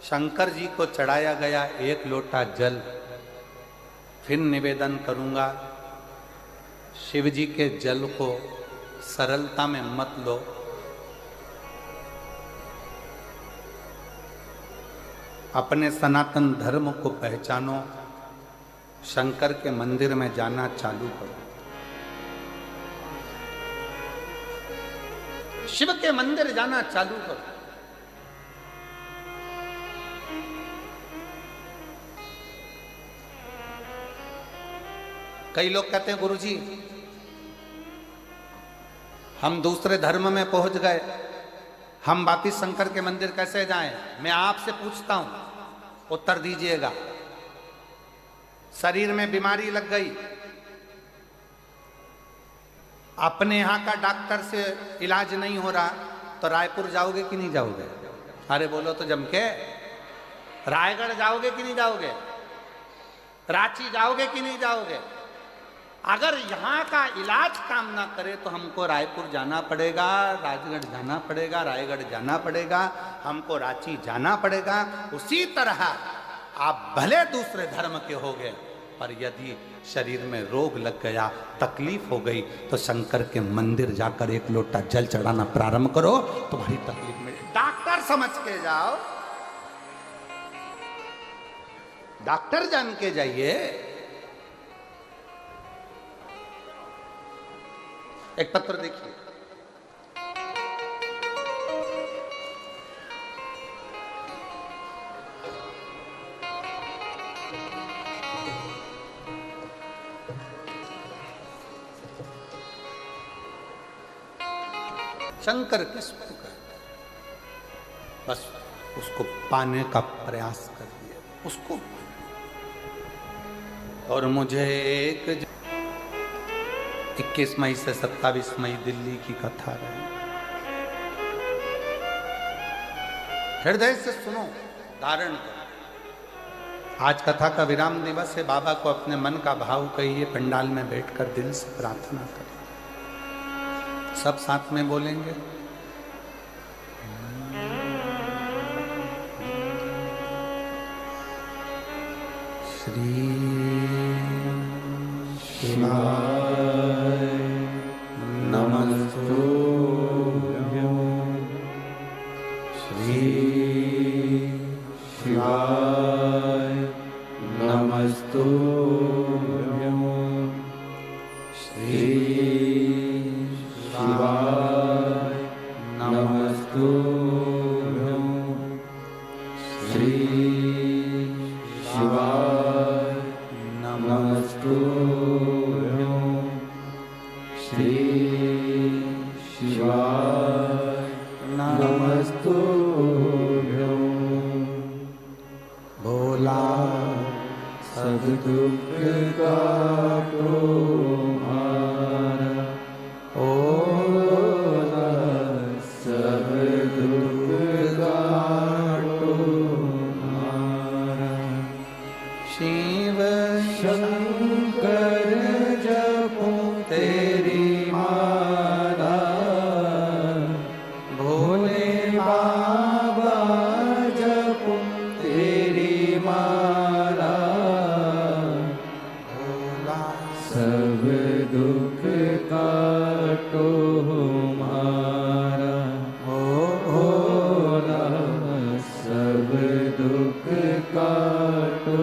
शंकर जी को चढ़ाया गया एक लोटा जल। फिर निवेदन करूंगा, शिव जी के जल को सरलता में मत लो। अपने सनातन धर्म को पहचानो, शंकर के मंदिर में जाना चालू करो। शिव के मंदिर जाना चालू करो। कई लोग कहते हैं गुरुजी हम दूसरे धर्म में पहुंच गए, हम वापिस शंकर के मंदिर कैसे जाएं? मैं आपसे पूछता हूं, उत्तर दीजिएगा। शरीर में बीमारी लग गई, अपने यहां का डॉक्टर से इलाज नहीं हो रहा, तो रायपुर जाओगे कि नहीं जाओगे? अरे बोलो तो जम के। रायगढ़ जाओगे कि नहीं जाओगे? रांची जाओगे कि नहीं जाओगे? अगर यहाँ का इलाज काम ना करे तो हमको रायपुर जाना पड़ेगा, राजगढ़ जाना पड़ेगा, रायगढ़ जाना पड़ेगा, हमको रांची जाना पड़ेगा। उसी तरह आप भले दूसरे धर्म के हो गए, पर यदि शरीर में रोग लग गया, तकलीफ हो गई, तो शंकर के मंदिर जाकर एक लोटा जल चढ़ाना प्रारंभ करो, तुम्हारी तकलीफ में डॉक्टर समझ के जाओ, डॉक्टर जान के जाइए। एक पत्र देखिए, शंकर किसको कहते हैं? बस उसको पाने का प्रयास करिए, उसको। और मुझे 21 मई से 27 मई दिल्ली की कथा रही। हृदय से सुनो, धारण करो। आज कथा का विराम दिवस है। बाबा को अपने मन का भाव कहिए, पंडाल में बैठकर दिल से प्रार्थना करें। सब साथ में बोलेंगे। श्री शिवाय नमस्तुभ्यं, श्री शिवाय नमस्तुभ्यं, श्री शिवाय नमस्तुभ्यं, श्री शिवाय नमस्तुभ्यं, श्री शिवाय नमस्तुभ्यं। भोला सब दुख का तुम्हारा, भोला सब दुख का तुम्हारा। शिव शंकर जपो तेरी माला, भोले बाबा जपो तेरी माला, भोला सब दुख काटो हमारा, भोला सब दुख काटो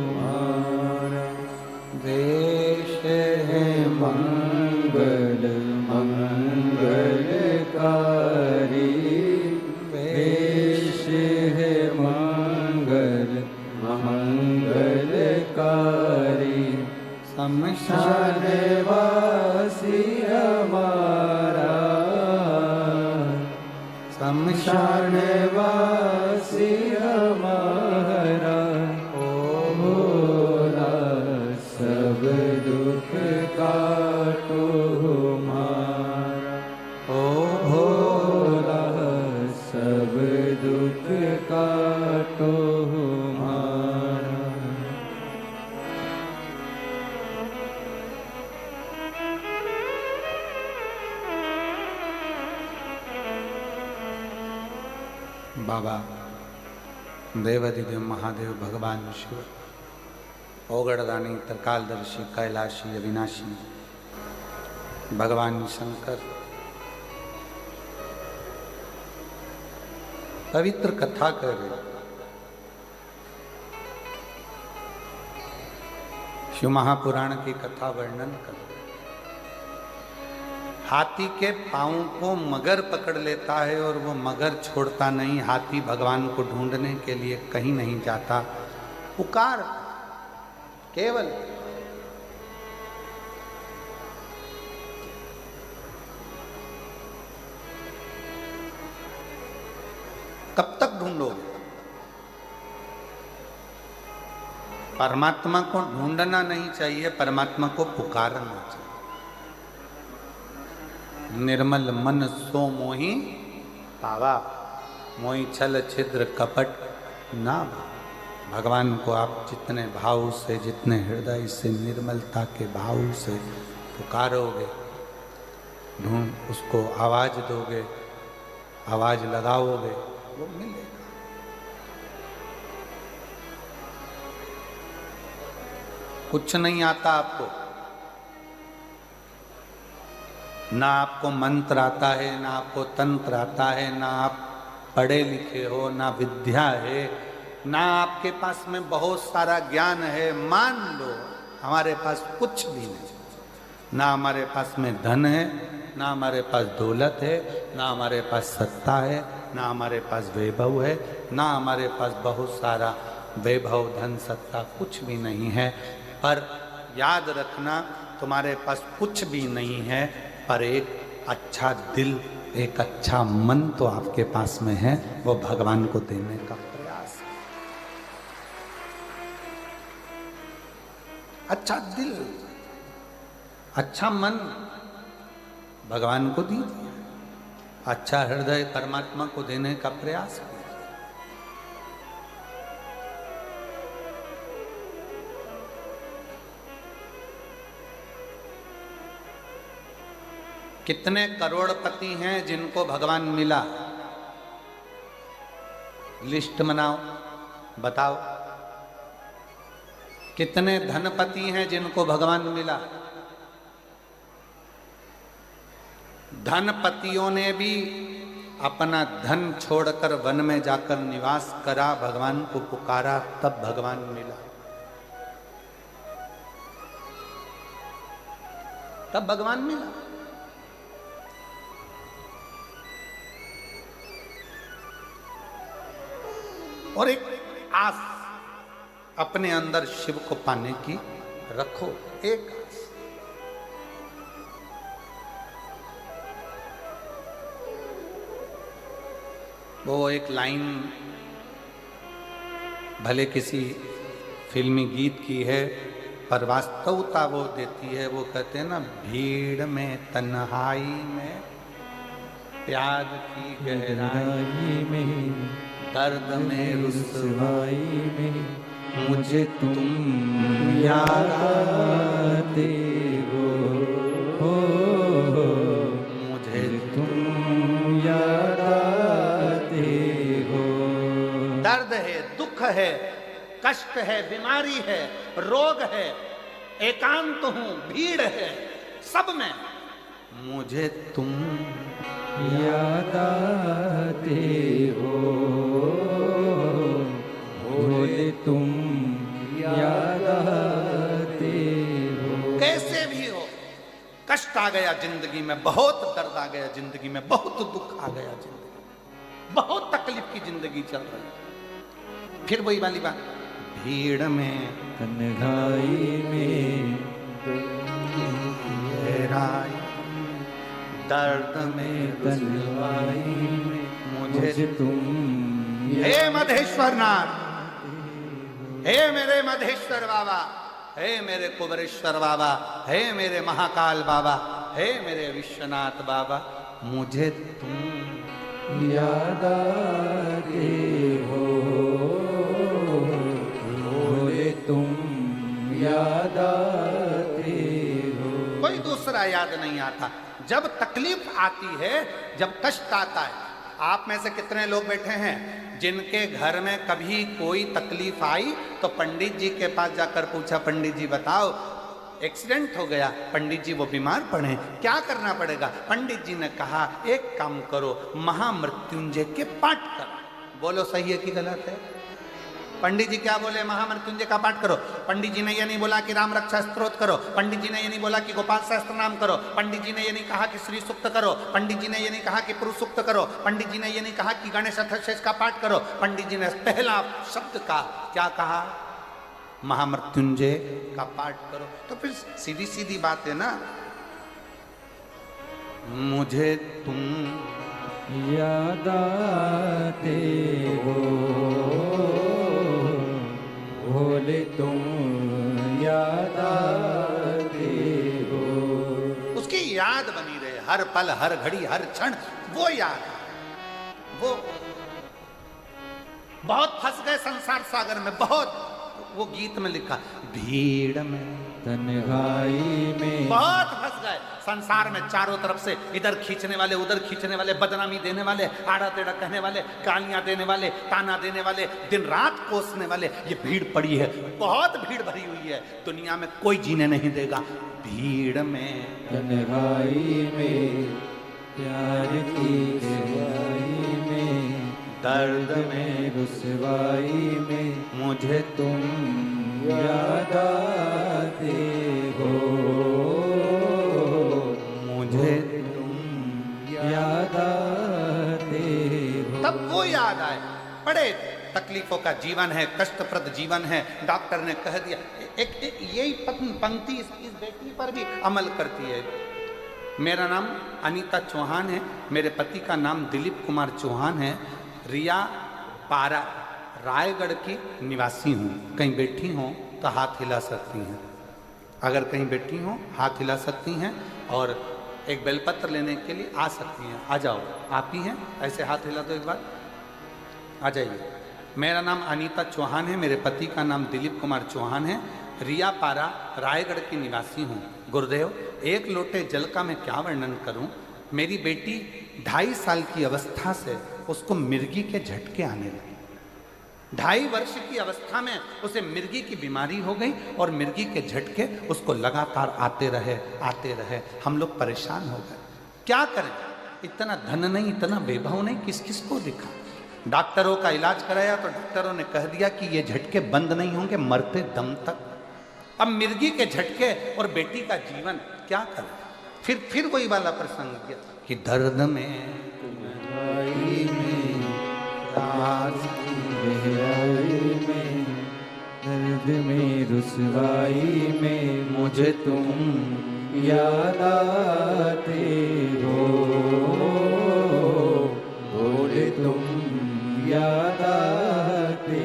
हमारा। देश है मंगल मंगलकारी, देश है मंगल मंगलकारी। शमशान वासी हमारा, शमशान वासी हमारा, ओ भोला सब दुख काटो हमारा, ओ भोला सब दुख काटो हमारा। बाबा देवाधिदेव महादेव भगवान शिव, ओगड़दानी, त्रिकालदर्शी, कैलाशी, अविनाशी, भगवान शंकर पवित्र कथा कर रहे। शिव महापुराण की कथा वर्णन कर रहे। हाथी के पांव को मगर पकड़ लेता है और वो मगर छोड़ता नहीं। हाथी भगवान को ढूंढने के लिए कहीं नहीं जाता, पुकार केवल कब तक ढूंढोगे? परमात्मा को ढूंढना नहीं चाहिए, परमात्मा को पुकारना चाहिए। निर्मल मन सो मोहि पावा, मोहि छल छिद्र कपट ना। भगवान को आप जितने भाव से, जितने हृदय से, निर्मलता के भाव से पुकारोगे, ढूंढ उसको आवाज दोगे, आवाज लगाओगे, वो मिलेगा। कुछ नहीं आता आपको, ना आपको मंत्र आता है, ना आपको तंत्र आता है, ना आप पढ़े लिखे हो, ना विद्या है, ना आपके पास में बहुत सारा ज्ञान है। मान लो हमारे पास कुछ भी नहीं, ना हमारे पास में धन है, ना हमारे पास दौलत है, ना हमारे पास सत्ता है, ना हमारे पास वैभव है, ना हमारे पास बहुत सारा वैभव, धन, सत्ता कुछ भी नहीं है। पर याद रखना, तुम्हारे पास कुछ भी नहीं है, पर एक अच्छा दिल, एक अच्छा मन तो आपके पास में है, वो भगवान को देने का प्रयास है। अच्छा दिल, अच्छा मन भगवान को दीजिए, अच्छा हृदय परमात्मा को देने का प्रयास कीजिए। कितने करोड़पति हैं जिनको भगवान मिला? लिस्ट बनाओ, बताओ। कितने धनपति हैं जिनको भगवान मिला? धनपतियों ने भी अपना धन छोड़कर वन में जाकर निवास करा, भगवान को पुकारा, तब भगवान मिला। तब भगवान मिला। और एक आस अपने अंदर शिव को पाने की रखो, एक आस। वो एक लाइन भले किसी फिल्मी गीत की है, पर वास्तवता वो देती है। वो कहते हैं ना, भीड़ में तन्हाई में, प्यार की गहराई में, दर्द में रुसवाई में, मुझे तुम याद आते हो, मुझे तुम याद आते हो। दर्द है, दुख है, कष्ट है, बीमारी है, रोग है, एकांत हूं, भीड़ है, सब में मुझे तुम याद आते हो, भोले तुम याद आते हो। कैसे भी हो, कष्ट आ गया जिंदगी में, बहुत दर्द आ गया जिंदगी में, बहुत दुख आ गया जिंदगी में, बहुत तकलीफ की जिंदगी चल रही। फिर वही वाली बात, भीड़ में तन्हाई में, गहराई दर्द में रुसवाई में, मुझे तुम। हे मधेश्वर नाथ, हे मेरे मधेश्वर बाबा, हे मेरे कुबरेश्वर बाबा, हे मेरे महाकाल बाबा, हे मेरे विश्वनाथ बाबा, मुझे तुम याद आते हो, भोले तुम याद आते हो। कोई दूसरा याद नहीं आता। जब तकलीफ आती है, जब कष्ट आता है, आप में से कितने लोग बैठे हैं जिनके घर में कभी कोई तकलीफ आई तो पंडित जी के पास जाकर पूछा, पंडित जी बताओ एक्सीडेंट हो गया, पंडित जी वो बीमार पड़े, क्या करना पड़ेगा? पंडित जी ने कहा एक काम करो, महामृत्युंजय के पाठ करो। बोलो सही है कि गलत है? पंडित जी क्या बोले? महामृत्युंजय का पाठ करो। पंडित जी ने ये नहीं बोला कि राम रक्षा स्तोत्र करो, पंडित जी ने ये नहीं बोला कि गोपाल सहस्त्र नाम करो, पंडित जी ने ये नहीं कहा कि श्री सूक्त करो, पंडित जी ने ये नहीं कहा कि पुरुष सूक्त करो, पंडित जी ने ये नहीं कहा कि गणेश अथर्वशीष का पाठ करो। पंडित जी ने पहला शब्द का क्या कहा? महामृत्युंजय का पाठ करो। तो फिर सीधी सीधी बात है ना, मुझे तुम याद आते हो, भोले तुम याद आते हो। उसकी याद बनी रहे हर पल, हर घड़ी, हर क्षण, वो याद। वो बहुत फंस गए संसार सागर में, बहुत। वो गीत में लिखा, भीड़ में तन्हाई में बहुत फंस गए संसार में, चारों तरफ से इधर खींचने वाले, उधर खींचने वाले, बदनामी देने वाले, आड़ा टेढ़ा कहने वाले, गालियां देने वाले, ताना देने वाले, दिन रात कोसने वाले। ये भीड़ पड़ी है, बहुत भीड़ भरी हुई है, दुनिया में कोई जीने नहीं देगा। भीड़ में तन्हाई में प्यार की गहराई में, दर्द में रुसवाई में मुझे तुम याद आते हो, मुझे तुम याद आते हो। तब वो याद आए। बड़े तकलीफों का जीवन है, कष्टप्रद जीवन है। डॉक्टर ने कह दिया, एक यही पंक्ति इस बेटी पर भी अमल करती है। मेरा नाम अनीता चौहान है, मेरे पति का नाम दिलीप कुमार चौहान है, रिया पारा रायगढ़ की निवासी हूँ। कहीं बैठी हों तो हाथ हिला सकती हैं, अगर कहीं बैठी हों हाथ हिला सकती हैं, और एक बेलपत्र लेने के लिए आ सकती हैं। आ जाओ, आप ही हैं, ऐसे हाथ हिला दो एक बार, आ जाइए। मेरा नाम अनीता चौहान है, मेरे पति का नाम दिलीप कुमार चौहान है, रिया पारा रायगढ़ की निवासी हूँ। गुरुदेव, एक लोटे जल का मैं क्या वर्णन करूँ। मेरी बेटी 2.5 साल की अवस्था से उसको मिर्गी के झटके आने लगे। 2.5 वर्ष की अवस्था में उसे मिर्गी की बीमारी हो गई और मिर्गी के झटके उसको लगातार आते रहे। हम लोग परेशान हो गए, क्या करें? इतना धन नहीं, इतना वैभव नहीं, किस किस को दिखा। डॉक्टरों का इलाज कराया तो डॉक्टरों ने कह दिया कि ये झटके बंद नहीं होंगे मरते दम तक। अब मिर्गी के झटके और बेटी का जीवन, क्या करें? फिर वही वाला प्रसंग किया कि दर्द में तन्हाई में प्यार की गहराई में, दर्द में रुसवाई में मुझे तुम याद आते हो, भोले तुम याद आते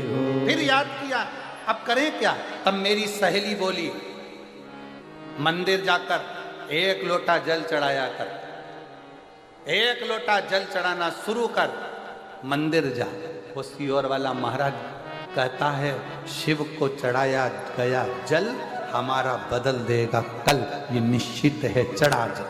हो। फिर याद किया, अब करें क्या? तब मेरी सहेली बोली, मंदिर जाकर 1 लोटा जल चढ़ाया कर, 1 लोटा जल चढ़ाना शुरू कर, मंदिर जा। वो सियोर वाला महाराज कहता है, शिव को चढ़ाया गया जल हमारा बदल देगा कल, ये निश्चित है, चढ़ा जल।